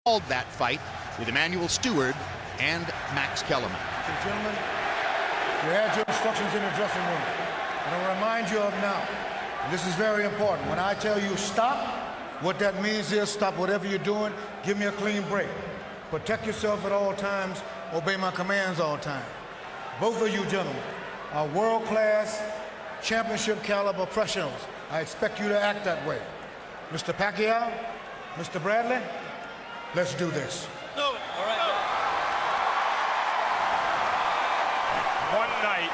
called that fight with Emmanuel Stewart and Max Kellerman. Gentlemen, you had your instructions in the dressing room. And I'll remind you of now, and this is very important, when I tell you stop, what that means is stop whatever you're doing, give me a clean break. Protect yourself at all times, obey my commands all time. Both of you gentlemen are world-class, championship caliber professionals. I expect you to act that way. Mr. Pacquiao, Mr. Bradley, let's do this. All right. One night,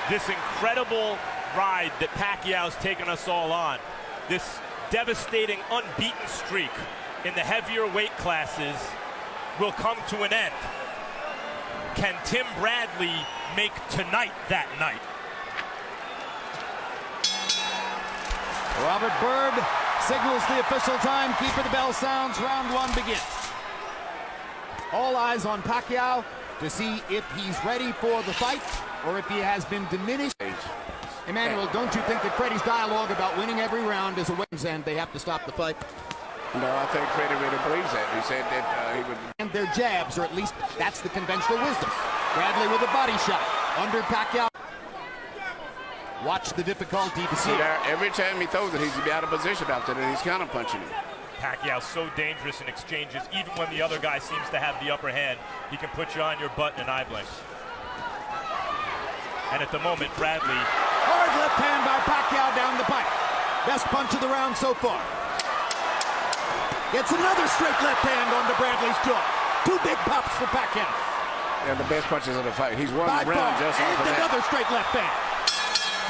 this incredible ride that Pacquiao's taken us all on, this devastating unbeaten streak in the heavier weight classes will come to an end. Can Tim Bradley make tonight that night? Robert Byrd signals the official time. Keeper, the bell sounds. Round one begins. All eyes on Pacquiao to see if he's ready for the fight or if he has been diminished. Emmanuel, don't you think that Freddie's dialogue about winning every round is a wins and they have to stop the fight? No, I think Freddie really believes that. He said that he would. And their jabs, or at least that's the conventional wisdom. Bradley with a body shot under Pacquiao. Watch the difficulty to see. Every time he throws it, he's out of position after that. He's counter punching him. Pacquiao's so dangerous in exchanges. Even when the other guy seems to have the upper hand, he can put you on your butt in an eye blink. And at the moment, Bradley. Hard left hand by Pacquiao down the pipe. Best punch of the round so far. Gets another straight left hand onto Bradley's jaw. Two big pops for Pacquiao. And the best punches of the fight. He's won the round just off of that. Another straight left hand.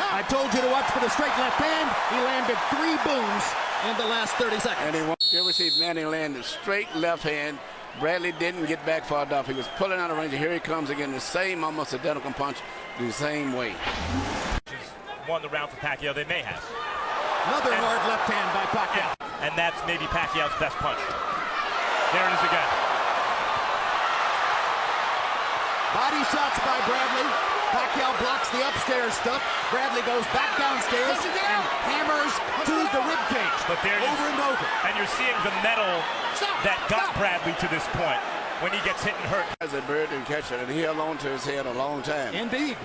I told you to watch for the straight left hand. He landed 3 booms in the last 30 seconds. And you ever see Manny land a straight left hand? Bradley didn't get back far enough. He was pulling out of range, and here he comes again, the same almost identical punch, the same way. Won the round for Pacquiao. They may have. Another hard left hand by Pacquiao. And that's maybe Pacquiao's best punch. There it is again. Body shots by Bradley. Pacquiao blocks the upstairs stuff. Bradley goes back downstairs and hammers to the ribcage. But there over and over. And you're seeing the metal that got Bradley to this point when he gets hit and hurt. As a bird and catcher, and he held on to his head a long time. Indeed.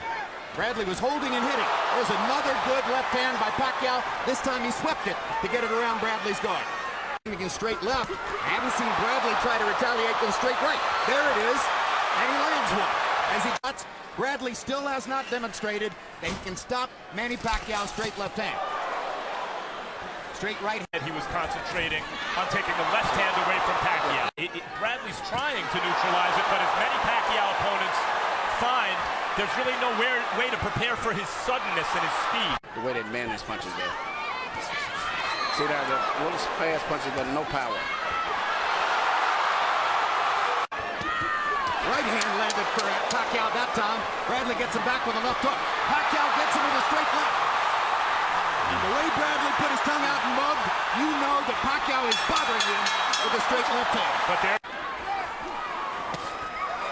Bradley was holding and hitting. There's another good left hand by Pacquiao. This time he swept it to get it around Bradley's guard. Against straight left. I haven't seen Bradley try to retaliate with a straight right. There it is. And he lands one. As he cuts, Bradley still has not demonstrated that he can stop Manny Pacquiao's straight left hand. Straight right hand. He was concentrating on taking the left hand away from Pacquiao. Bradley's trying to neutralize it, but as many Pacquiao opponents find, there's really no way to prepare for his suddenness and his speed. The way that Manny's punches there. See that, the little fast punches, but no power. Right hand landed for Pacquiao that time. Bradley gets him back with a left hook. Pacquiao gets him with a straight left. And the way Bradley put his tongue out and mugged, you know that Pacquiao is bothering him with a straight left hand. But there.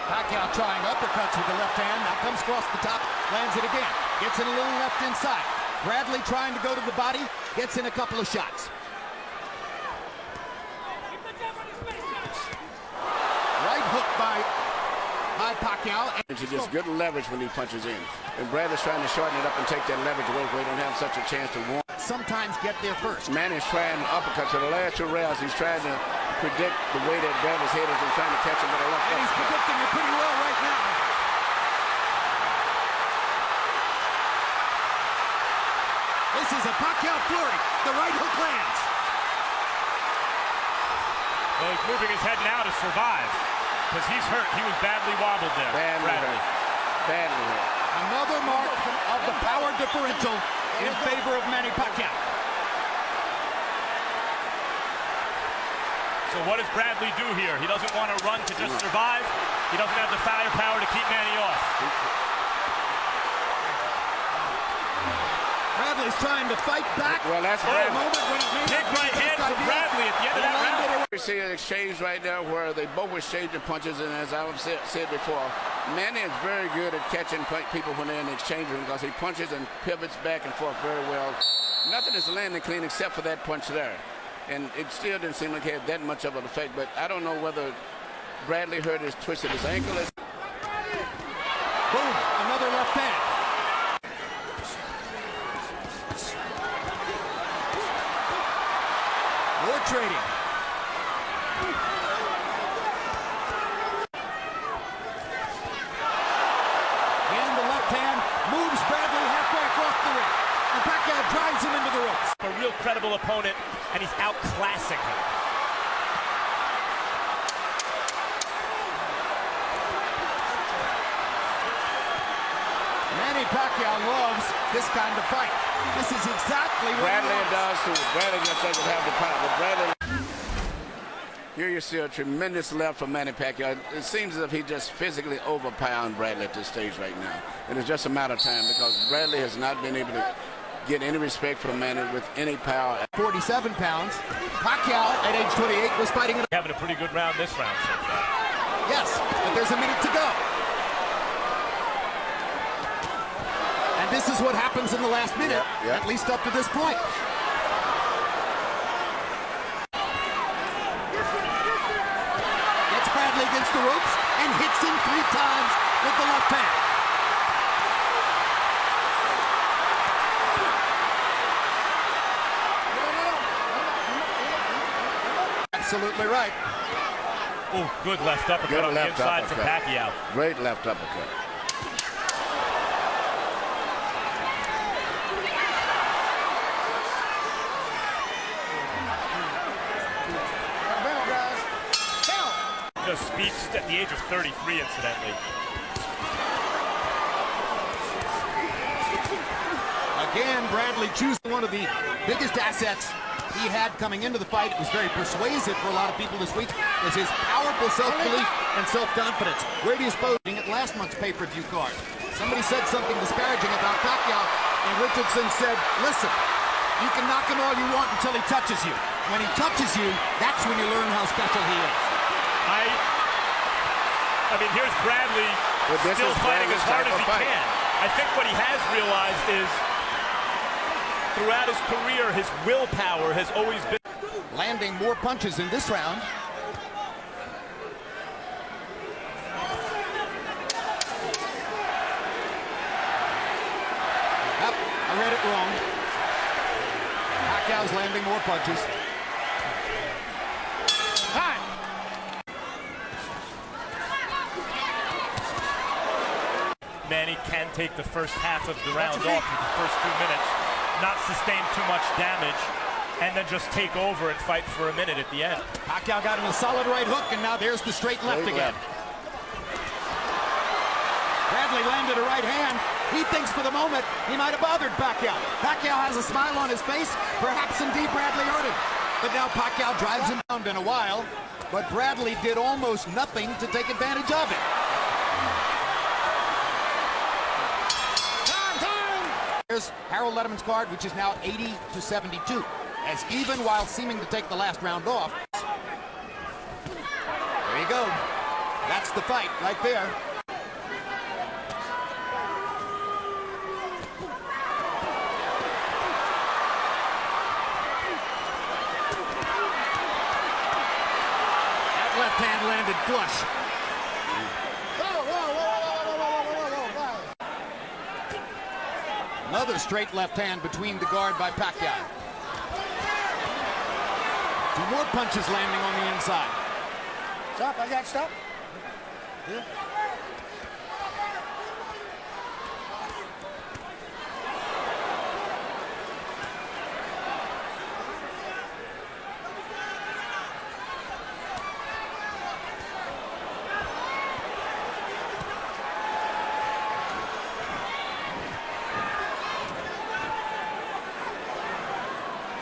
Pacquiao trying uppercuts with the left hand. Now comes across the top, lands it again. Gets in a little left inside. Bradley trying to go to the body, gets in a couple of shots. Right hook by Pacquiao. And she gets good leverage when he punches in. And Bradley's trying to shorten it up and take that leverage away where he don't have such a chance to win. Sometimes get there first. Manny's trying uppercuts for the last 2 rounds. He's trying to predict the way that Bradley's head is and trying to catch him with a left hook. And he's predicting it pretty well right now. This is a Pacquiao flurry. The right hook lands. Well, he's moving his head now to survive because he's hurt. He was badly wobbled there. Badly hurt. Badly hurt. Another mark of the power differential in favor of Manny Pacquiao. So what does Bradley do here? He doesn't want to run to just survive. He doesn't have the firepower to keep Manny off. Bradley's trying to fight back. Well, that's Big Big right hand from Bradley at the end of that round. We see an exchange right now where they both were exchanging punches, and as I've said before, Manny is very good at catching people when they're in the exchange room because he punches and pivots back and forth very well. Nothing is landing clean except for that punch there. and it still didn't seem like it had that much of an effect. But I don't know whether Bradley hurt his twist of his ankle. Boom, another left hand. More trading. And the left hand moves Bradley halfway across the ring. And Pacquiao drives him into the ropes. A real credible opponent, and he's outclassing him. Manny Pacquiao loves this kind of fight. This is exactly what Bradley he does too. Bradley just doesn't have the power. But Bradley. Here you see a tremendous left from Manny Pacquiao. It seems as if he just physically overpowered Bradley at this stage right now. And it's just a matter of time because Bradley has not been able to get any respect from Manny with any power. 47 pounds. Pacquiao at age 28 was fighting. Having a pretty good round this round so far. Yes, but there's a minute to go. And this is what happens in the last minute, at least up to this point. Gets Bradley against the ropes and hits him 3 times with the left hand. Absolutely right. Oh, good left uppercut on the inside from Pacquiao. Great left uppercut. Just speaks at the age of 33, incidentally. Again, Bradley choosing one of the biggest assets he had coming into the fight. It was very persuasive for a lot of people this week, was his powerful self-belief and self-confidence. Where do you suppose at last month's pay-per-view card? Somebody said something disparaging about Pacquiao, and Richardson said, listen, you can knock him all you want until he touches you. When he touches you, that's when you learn how special he is. I mean, here's Bradley still fighting as hard as he can. I think what he has realized is throughout his career, his willpower has always been landing more punches in this round. Yep, I read it wrong. Pacquiao's landing more punches. Manny can take the first half of the round off with the first 2 minutes, not sustain too much damage, and then just take over and fight for a minute at the end. Pacquiao got him a solid right hook, and now there's the straight left again. Bradley landed a right hand. He thinks for the moment he might have bothered Pacquiao. Pacquiao has a smile on his face. Perhaps indeed Bradley hurt him. But now Pacquiao drives him down in a while. But Bradley did almost nothing to take advantage of it. Here's Harold Letterman's card, which is now 80-72, as even while seeming to take the last round off. There you go. That's the fight right there. That left hand landed flush. Another straight left hand between the guard by Pacquiao. 2 more punches landing on the inside. Stop, I got stop. Yeah.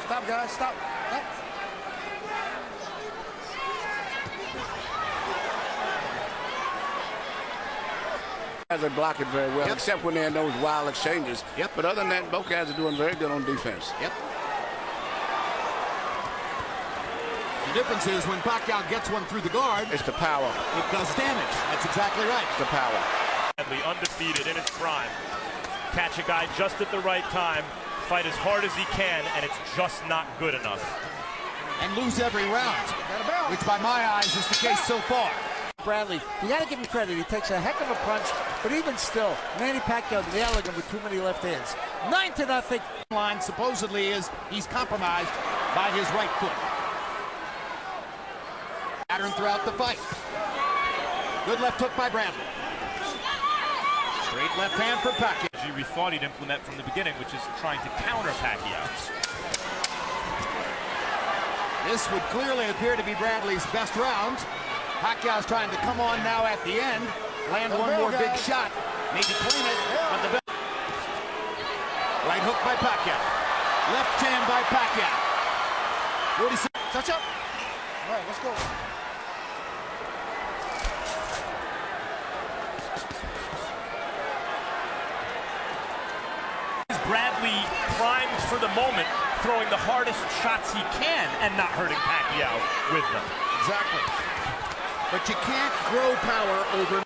Stop, guys, stop. Stop. Guys are blocking very well, except when they're in those wild exchanges. But other than that, both guys are doing very good on defense. The difference is when Pacquiao gets one through the guard, it's the power. It does damage. That's exactly right. It's the power. Undefeated in his prime. Catch a guy just at the right time, fight as hard as he can, and it's just not good enough. and lose every round, which by my eyes is the case so far. Bradley, you got to give him credit. He takes a heck of a punch, but even still, Manny Pacquiao nailing him with too many left hands. 9-0. Line supposedly is he's compromised by his right foot. Pattern throughout the fight. Good left hook by Bradley. Straight left hand for Pacquiao. We thought he'd implement from the beginning, which is trying to counter Pacquiao. This would clearly appear to be Bradley's best round. Pacquiao's trying to come on now at the end, land one more big shot, maybe clean it, but the right hook by Pacquiao. Left hand by Pacquiao. 46. Touch up. All right, let's go. Bradley primed for the moment, throwing the hardest shots he can and not hurting Pacquiao with them. Exactly. But you can't grow power over.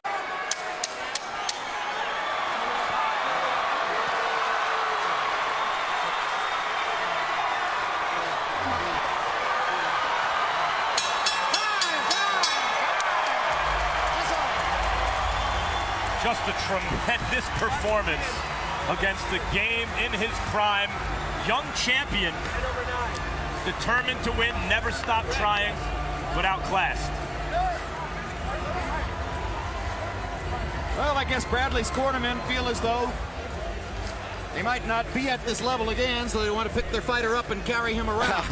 Just a tremendous performance against the game in his prime. Young champion, determined to win, never stopped trying, but outclassed. Well, I guess Bradley's cornermen feel as though they might not be at this level again, so they want to pick their fighter up and carry him around.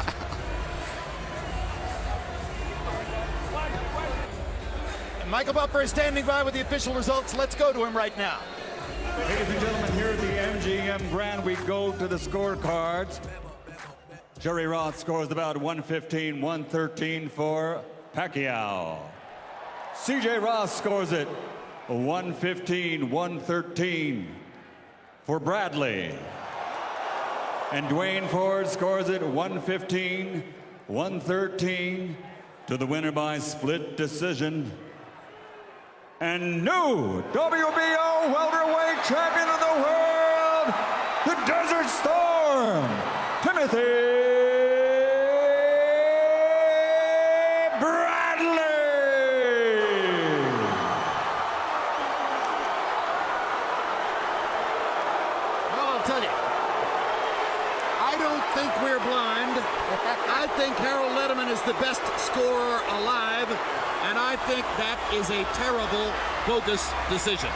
And Michael Buffer is standing by with the official results. Let's go to him right now. Ladies and gentlemen, here at the MGM Grand, we go to the scorecards. Jerry Roth scores about 115-113 for Pacquiao. CJ Ross scores it 115-113 for Bradley. And Dwayne Ford scores it 115-113 to the winner by split decision. And new WBO welterweight champion of the world, the Desert Storm, Timothy I don't think we're blind. I think Harold Letterman is the best scorer alive, and I think that is a terrible, bogus decision.